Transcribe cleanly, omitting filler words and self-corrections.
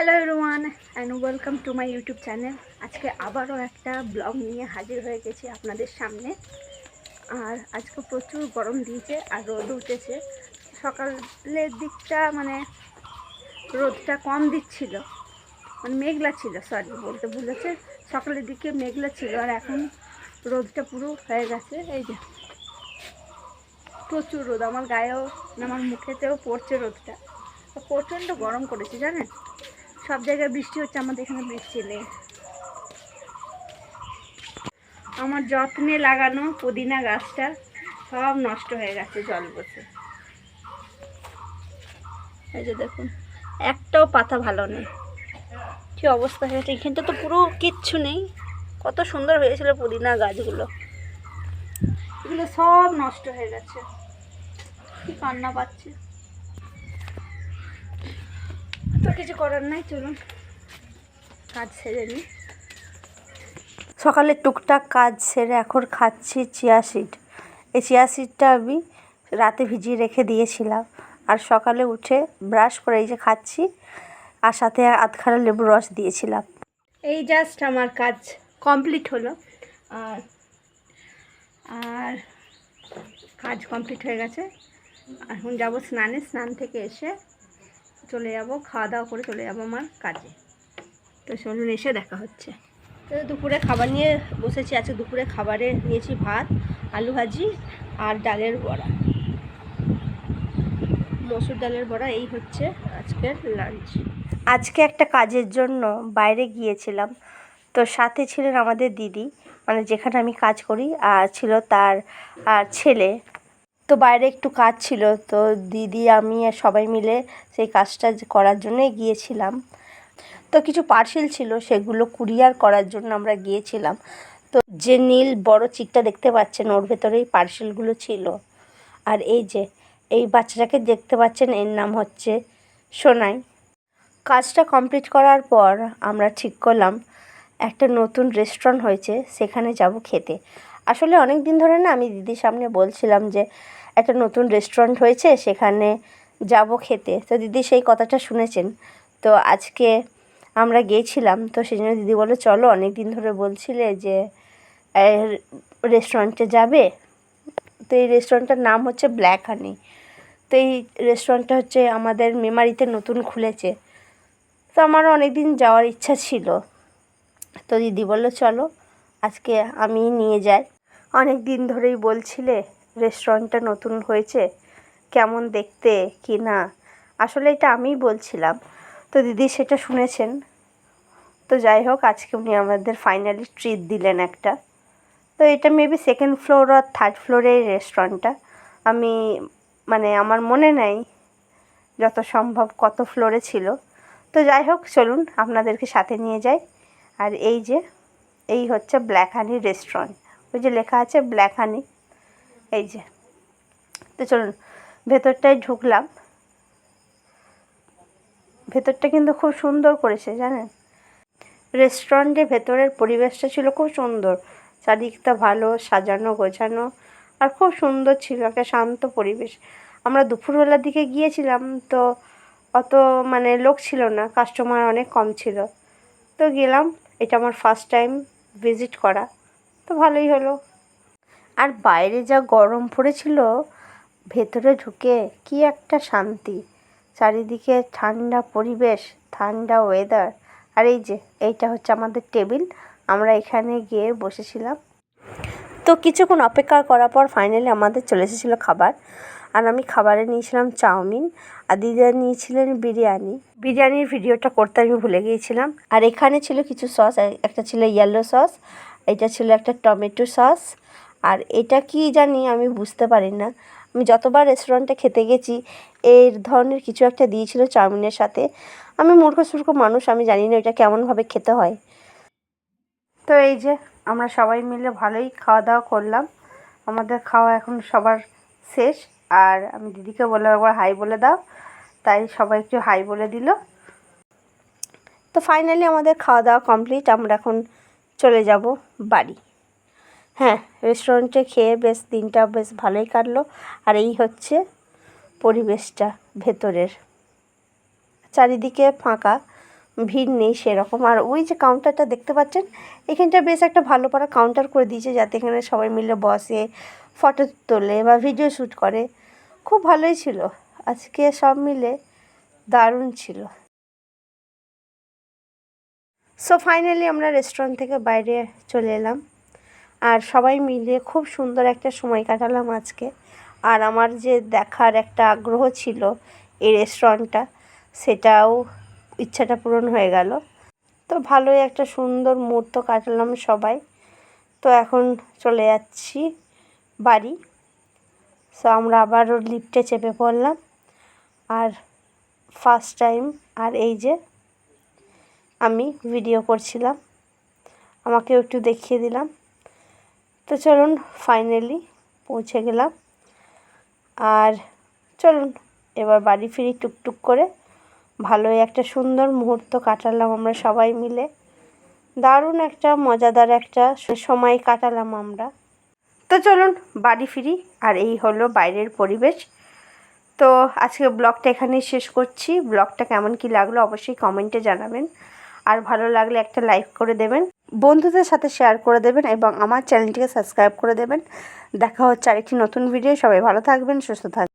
Hello everyone and welcome to my YouTube channel. আজকে আবারও একটা ব্লগ নিয়ে হাজির হয়ে গেছি আপনাদের সামনে। আর আজকে প্রচুর গরম দিয়েছে আর রোদ উঠেছে। সকালের দিকটা রোদটা কম দিচ্ছিল, মেঘলা ছিল, সরি বলতে ভুল হচ্ছে। সকালের দিকে মেঘলা ছিল আর এখন রোদটা পুরো হয়ে গেছে। এই যে প্রচুর রোদ, আমার গায়েও আমার মুখেতেও পড়ছে রোদটা। প্রচণ্ড গরম করেছে জানেন। সব জায়গায় বৃষ্টি হচ্ছে, আমাদের এখানে বৃষ্টি নেই। আমার যত্নে লাগানো পুদিনা গাছটা সব নষ্ট হয়ে গেছে জল বসে। এই যে দেখুন, একটাও পাতা ভালো নেই, কি অবস্থা হয়েছে। এখানটা তো পুরো কিচ্ছু নেই। কত সুন্দর হয়েছিল পুদিনা গাছগুলো, এগুলো সব নষ্ট হয়ে গেছে। কি কান্না পাচ্ছে, তো কিছু করার নাই। চলুন কাজ সেরে নিই। সকালে টুকটাক কাজ সেরে এখন খাচ্ছি চিয়া সিড। এই চিয়া সিডটা আমি রাতে ভিজিয়ে রেখে দিয়েছিলাম আর সকালে উঠে ব্রাশ করে এই যে খাচ্ছি, আর সাথে আধখানা লেবু রস দিয়েছিলাম। এই জাস্ট আমার কাজ কমপ্লিট হলো। আর আর কাজ কমপ্লিট হয়ে গেছে। এখন যাবো স্নানে, স্নান থেকে এসে চলে যাব, খাওয়া দাওয়া করে চলে যাব আমার কাজে। তো চলুন এসে দেখা হচ্ছে। তো দুপুরে খাবার নিয়ে বসেছি। আজকে দুপুরে খাবারে নিয়েছি ভাত, আলু ভাজি আর ডালের বড়া, মসুর ডালের বড়া। এই হচ্ছে আজকের লাঞ্চ। আজকে একটা কাজের জন্য বাইরে গিয়েছিলাম, তো সাথে ছিলেন আমাদের দিদি, যেখানে আমি কাজ করি, আর ছিল তার ছেলে। তো বাইরে একটু কাজ ছিল, তো দিদি আমি সবাই মিলে সেই কাজটা করার জন্যই গিয়েছিলাম। তো কিছু পার্সেল ছিল, সেগুলো কুরিয়ার করার জন্য আমরা গিয়েছিলাম। তো যে নীল বড় চিকটা দেখতে পাচ্ছেন, ওর ভেতরেই পার্সেলগুলো ছিল। আর এই যে এই বাচ্চাটাকে দেখতে পাচ্ছেন, এর নাম হচ্ছে সোনাই। কাজটা কমপ্লিট করার পর আমরা ঠিক করলাম একটা নতুন রেস্টুরেন্ট হয়েছে, সেখানে যাব খেতে। আসলে অনেক দিন ধরে না আমি দিদির সামনে বলছিলাম যে একটা নতুন রেস্টুরেন্ট হয়েছে, সেখানে যাব খেতে। তো দিদি সেই কথাটা শুনেছেন, তো আজকে আমরা গিয়েছিলাম। তো সেই জন্য দিদি বললো চলো, অনেক দিন ধরে বলছিলে যে রেস্টুরেন্টে যাবে। তো এই রেস্টুরেন্টটার নাম হচ্ছে ব্ল্যাক হানি। তো এই রেস্টুরেন্টটা হচ্ছে আমাদের মেমারিতে নতুন খুলেছে। তো আমারও অনেক দিন যাওয়ার ইচ্ছা ছিল। তো দিদি বললো চলো, আজকে আমি নিয়ে যাই। অনেক দিন ধরেই বলছিলে রেস্টুরেন্টটা নতুন হয়েছে, কেমন দেখতে কি না। আসলে এটা আমিই বলছিলাম, তো দিদি সেটা শুনেছেন। তো যাই হোক, আজকে উনি আমাদের ফাইনালি ট্রিট দিলেন একটা। তো এটা মেবি সেকেন্ড ফ্লোর আর থার্ড ফ্লোরে রেস্টুরেন্টটা। আমি আমার মনে নেই যত সম্ভব কত ফ্লোরে ছিল। তো যাই হোক, চলুন আপনাদেরকে সাথে নিয়ে যাই। আর এই হচ্ছে ব্ল্যাক হানি রেস্টুরেন্ট, ওই যে লেখা আছে ব্ল্যাক হানি, এই যে। তো চলুন ভেতরটায় ঢুকলাম। ভেতরটা কিন্তু খুব সুন্দর করেছে জানেন। রেস্টুরেন্টের ভেতরের পরিবেশটা ছিল খুব সুন্দর, চারিদিকটা ভালো সাজানো গোছানো আর খুব সুন্দর ছিল, একটা শান্ত পরিবেশ। আমরা দুপুরবেলার দিকে গিয়েছিলাম, তো অত লোক ছিল না, কাস্টমার অনেক কম ছিল। তো গেলাম, এটা আমার ফার্স্ট টাইম ভিজিট করা, তো ভালোই হলো। আর বাইরে যা গরম পড়েছিল, ভেতরে ঢুকে কি একটা শান্তি, চারিদিকে ঠান্ডা পরিবেশ, ঠান্ডা ওয়েদার। আর এইটা হচ্ছে আমাদের টেবিল, আমরা এখানে গিয়ে বসেছিলাম। তো কিছুক্ষণ অপেক্ষা করার পর ফাইনালি আমাদের চলে এসেছিলো খাবার। আর আমি খাবারে নিয়েছিলাম চাউমিন, আর দিদা নিয়েছিলেন বিরিয়ানি। বিরিয়ানির ভিডিওটা করতে আমি ভুলে গিয়েছিলাম। আর এখানে ছিল কিছু সস, একটা ছিল ইয়েলো সস, এটা ছিল একটা টমেটো সস, আর এটা কি জানি আমি বুঝতে পারি না। আমি যতবার রেস্টুরেন্টে খেতে গেছি এই ধরনের কিছু একটা দিয়েছিল চাউমিনের সাথে। আমি মূর্খ সূর্খ মানুষ, আমি জানি না এটা কেমনভাবে খেতে হয়। তো এই যে আমরা সবাই মিলে ভালোই খাওয়া দাওয়া করলাম। আমাদের খাওয়া এখন সবার শেষ। আর আমি দিদিকে বললাম একবার হাই বলে দাও, তাই সবাই একটু হাই বলে দিল। তো ফাইনালি আমাদের খাওয়া দাওয়া কমপ্লিট, আমরা এখন চলে যাব বাড়ি। হ্যাঁ, রেস্টুরেন্টে খেয়ে দিনটা বেশ ভালোই কাটলো। আর এই হচ্ছে পরিবেশটা ভেতরের, চারিদিকে ফাঁকা, ভিড় নেই সেরকম। আর ওই যে কাউন্টারটা দেখতে পাচ্ছেন, এখানটা বেশ একটা ভালো পারা কাউন্টার করে দিয়েছে, যাতে এখানে সবাই মিলে বসে, ফটো তোলে বা ভিডিও শ্যুট করে। খুব ভালোই ছিল আজকে, সব মিলে দারুণ ছিল। সো ফাইনালি আমরা রেস্টুরেন্ট থেকে বাইরে চলে এলাম, আর সবাই মিলে খুব সুন্দর একটা সময় কাটালাম আজকে। আর আমার যে দেখার একটা আগ্রহ ছিল এই রেস্টুরেন্টটা, সেটাও ইচ্ছাটা পূরণ হয়ে গেল। তো ভালোই একটা সুন্দর মুহূর্ত কাটালাম সবাই। তো এখন চলে যাচ্ছি বাড়ি। সো আমরা আবারও লিফটে চেপে পড়লাম, আর ফার্স্ট টাইম, আর এই যে আমি ভিডিও করছিলাম, আমাকেও একটু দেখিয়ে দিলাম। তো চলুন ফাইনালি পৌঁছে গেলাম, আর চলুন এবার বাড়ি ফিরি টুকটুক করে। ভালোই একটা সুন্দর মুহূর্ত কাটালাম আমরা সবাই মিলে, দারুণ একটা মজাদার একটা সময় কাটালাম আমরা। তো চলুন বাড়ি ফিরি, আর এই হলো বাইরের পরিবেশ। তো আজকে ব্লগটা এখানেই শেষ করছি। ব্লগটা কেমন কি লাগলো অবশ্যই কমেন্টে জানাবেন, আর ভালো লাগলে একটা লাইক করে দেবেন, বন্ধুদের সাথে শেয়ার করে দেবেন, এবং আমার চ্যানেলটিকে সাবস্ক্রাইব করে দেবেন। দেখা হচ্ছে আরেকটি নতুন ভিডিও। সবাই ভালো থাকবেন, সুস্থ থাকবেন।